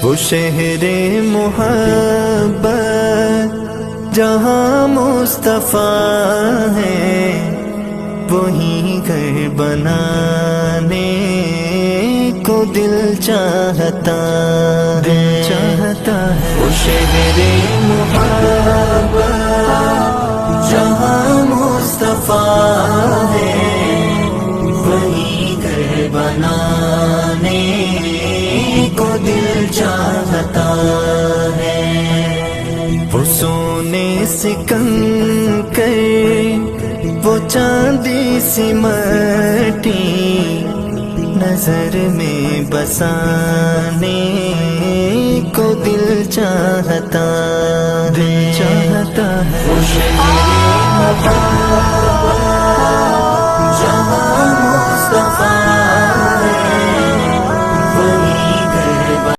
वो शहरे मोहब्बत जहाँ मुस्तफ़ा है, वहीं घर बनाने को दिल चाहता है। वो शहरे मोहब्बत जहाँ मुस्तफ़ा है, वहीं घर बनाने को दिल चाहता है। वो सोने से कंकर, वो चांदी सी मट्टी नजर में बसाने को दिल चाहता है। वो शहरे